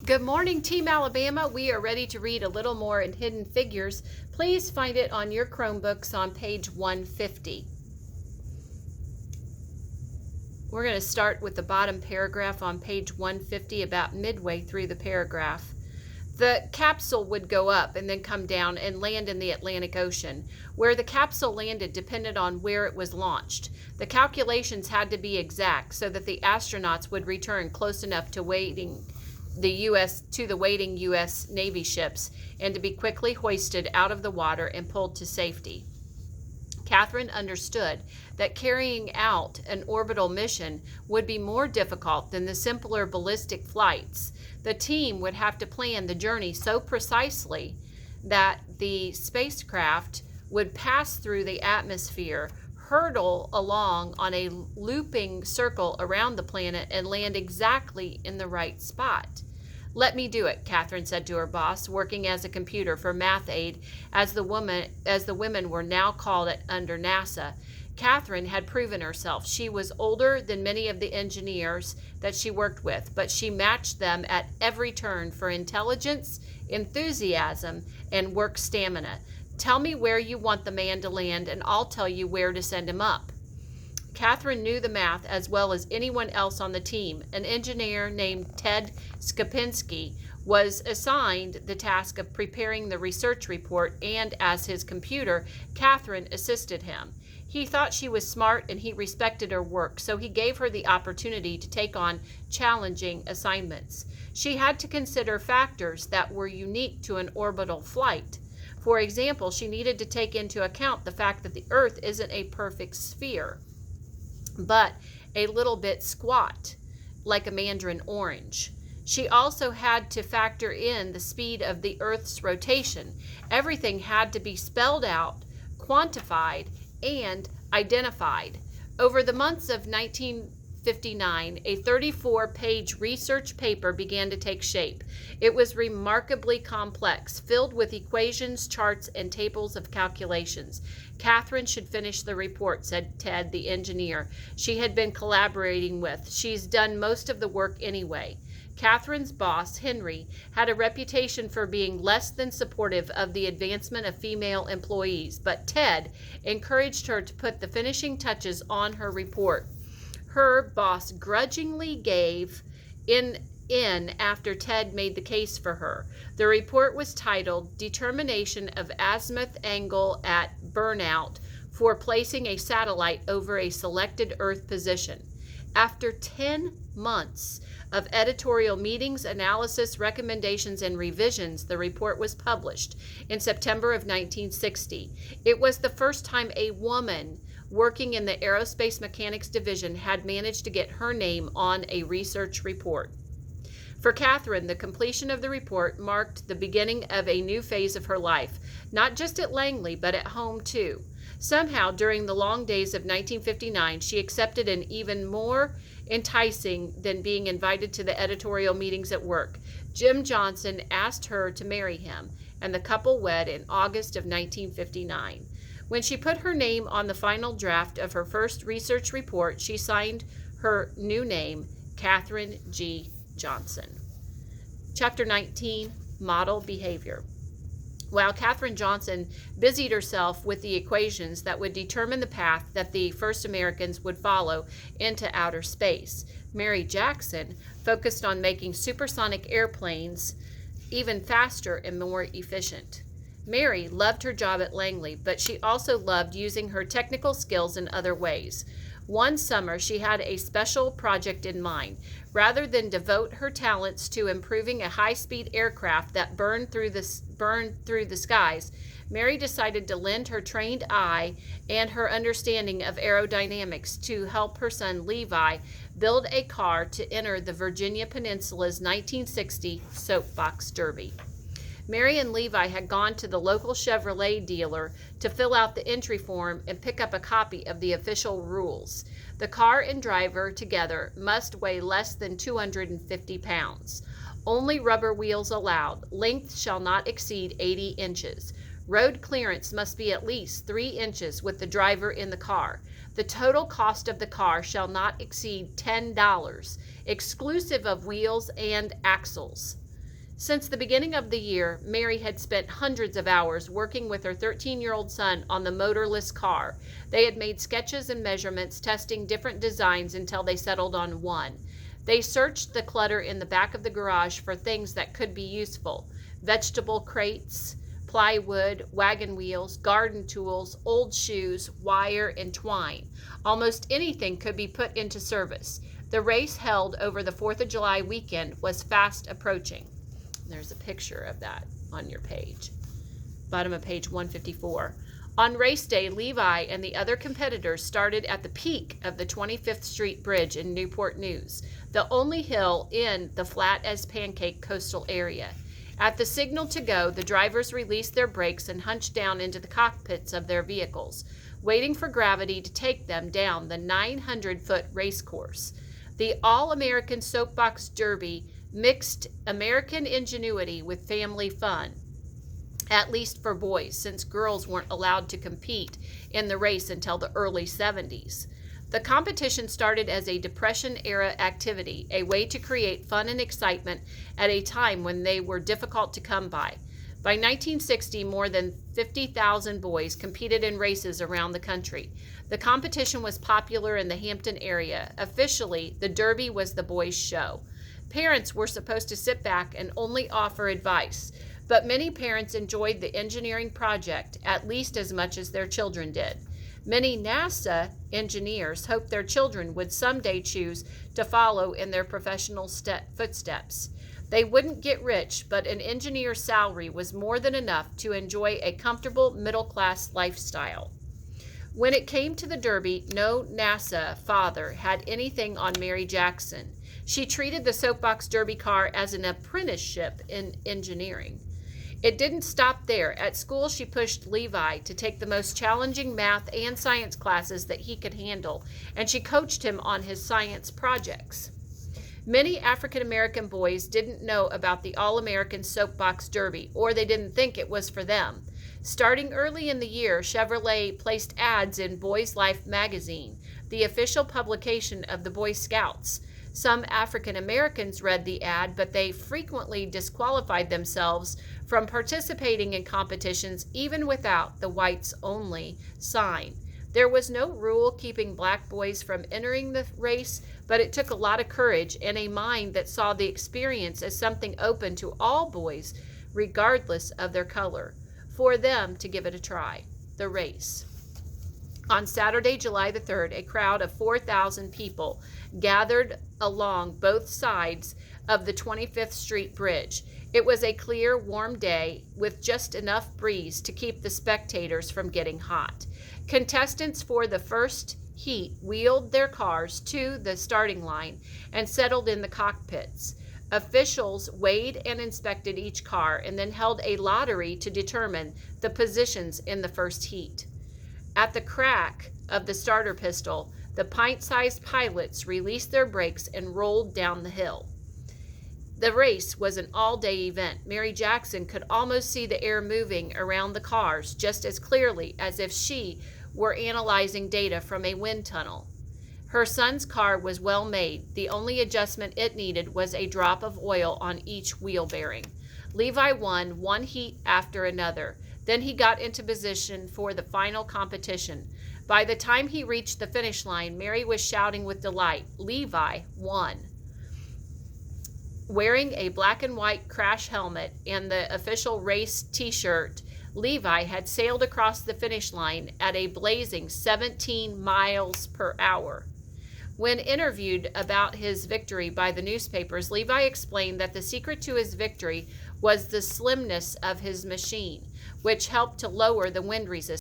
Good morning, Team Alabama. We are ready to read a little more in Hidden Figures. Please find it on your Chromebooks on page 150. We're going to start with the bottom paragraph on page 150, about midway through the paragraph. The capsule would go up and then come down and land in the Atlantic Ocean. Where the capsule landed depended on where it was launched. The calculations had to be exact so that the astronauts would return close enough to the waiting U.S. Navy ships and to be quickly hoisted out of the water and pulled to safety. Catherine understood that carrying out an orbital mission would be more difficult than the simpler ballistic flights. The team would have to plan the journey so precisely that the spacecraft would pass through the atmosphere, hurtle along on a looping circle around the planet, and land exactly in the right spot. "Let me do it," Catherine said to her boss, working as a computer for Math Aid, as the women were now called under NASA. Catherine had proven herself. She was older than many of the engineers that she worked with, but she matched them at every turn for intelligence, enthusiasm, and work stamina. "Tell me where you want the man to land, and I'll tell you where to send him up." Catherine knew the math as well as anyone else on the team. An engineer named Ted Skopinski was assigned the task of preparing the research report, and as his computer, Catherine assisted him. He thought she was smart and he respected her work, so he gave her the opportunity to take on challenging assignments. She had to consider factors that were unique to an orbital flight. For example, she needed to take into account the fact that the Earth isn't a perfect sphere, but a little bit squat, like a mandarin orange. She also had to factor in the speed of the Earth's rotation. Everything had to be spelled out, quantified, and identified. Over the months of 1959, a 34-page research paper began to take shape. It was remarkably complex, filled with equations, charts, and tables of calculations. "Catherine should finish the report," said Ted, the engineer she had been collaborating with. "She's done most of the work anyway." Catherine's boss, Henry, had a reputation for being less than supportive of the advancement of female employees, but Ted encouraged her to put the finishing touches on her report. Her boss grudgingly gave in after Ted made the case for her. The report was titled "Determination of Azimuth Angle at Burnout for Placing a Satellite Over a Selected Earth Position." After 10 months of editorial meetings, analysis, recommendations, and revisions, the report was published in September of 1960. It was the first time a woman working in the Aerospace Mechanics Division had managed to get her name on a research report. For Catherine, the completion of the report marked the beginning of a new phase of her life, not just at Langley, but at home too. Somehow, during the long days of 1959, she accepted an even more enticing than being invited to the editorial meetings at work. Jim Johnson asked her to marry him, and the couple wed in August of 1959. When she put her name on the final draft of her first research report, she signed her new name, Catherine G. Johnson. Chapter 19, Model Behavior. While Catherine Johnson busied herself with the equations that would determine the path that the first Americans would follow into outer space, Mary Jackson focused on making supersonic airplanes even faster and more efficient. Mary loved her job at Langley, but she also loved using her technical skills in other ways. One summer, she had a special project in mind. Rather than devote her talents to improving a high-speed aircraft that burned through the skies, Mary decided to lend her trained eye and her understanding of aerodynamics to help her son Levi build a car to enter the Virginia Peninsula's 1960 Soapbox Derby. Mary and Levi had gone to the local Chevrolet dealer to fill out the entry form and pick up a copy of the official rules. The car and driver together must weigh less than 250 pounds. Only rubber wheels allowed. Length shall not exceed 80 inches. Road clearance must be at least 3 inches with the driver in the car. The total cost of the car shall not exceed $10, exclusive of wheels and axles. Since the beginning of the year, Mary had spent hundreds of hours working with her 13-year-old son on the motorless car. They had made sketches and measurements, testing different designs until they settled on one. They searched the clutter in the back of the garage for things that could be useful: vegetable crates, plywood, wagon wheels, garden tools, old shoes, wire, and twine. Almost anything could be put into service. The race, held over the 4th of July weekend, was fast approaching. There's a picture of that on your page, bottom of page 154. On race day, Levi and the other competitors started at the peak of the 25th Street Bridge in Newport News, the only hill in the flat-as-pancake coastal area. At the signal to go, the drivers released their brakes and hunched down into the cockpits of their vehicles, waiting for gravity to take them down the 900-foot race course. The All-American Soapbox Derby mixed American ingenuity with family fun, at least for boys, since girls weren't allowed to compete in the race until the early 70s. The competition started as a Depression-era activity, a way to create fun and excitement at a time when they were difficult to come by. By 1960, more than 50,000 boys competed in races around the country. The competition was popular in the Hampton area. Officially, the Derby was the boys' show. Parents were supposed to sit back and only offer advice, but many parents enjoyed the engineering project at least as much as their children did. Many NASA engineers hoped their children would someday choose to follow in their professional footsteps. They wouldn't get rich, but an engineer's salary was more than enough to enjoy a comfortable middle-class lifestyle. When it came to the Derby, no NASA father had anything on Mary Jackson. She treated the Soapbox Derby car as an apprenticeship in engineering. It didn't stop there. At school, she pushed Levi to take the most challenging math and science classes that he could handle, and she coached him on his science projects. Many African American boys didn't know about the All-American Soapbox Derby, or they didn't think it was for them. Starting early in the year, Chevrolet placed ads in Boys Life magazine, the official publication of the Boy Scouts. Some African Americans read the ad, but they frequently disqualified themselves from participating in competitions even without the whites only sign. There was no rule keeping black boys from entering the race, but it took a lot of courage and a mind that saw the experience as something open to all boys, regardless of their color, for them to give it a try. The race. On Saturday, July the 3rd, a crowd of 4,000 people gathered along both sides of the 25th Street Bridge. It was a clear, warm day with just enough breeze to keep the spectators from getting hot. Contestants for the first heat wheeled their cars to the starting line and settled in the cockpits. Officials weighed and inspected each car and then held a lottery to determine the positions in the first heat. At the crack of the starter pistol, the pint-sized pilots released their brakes and rolled down the hill. The race was an all-day event. Mary Jackson could almost see the air moving around the cars just as clearly as if she were analyzing data from a wind tunnel. Her son's car was well made. The only adjustment it needed was a drop of oil on each wheel bearing. Levi won one heat after another. Then he got into position for the final competition. By the time he reached the finish line, Mary was shouting with delight. Levi won. Wearing a black and white crash helmet and the official race t-shirt, Levi had sailed across the finish line at a blazing 17 miles per hour. When interviewed about his victory by the newspapers, Levi explained that the secret to his victory was the slimness of his machine, which helped to lower the wind resistance.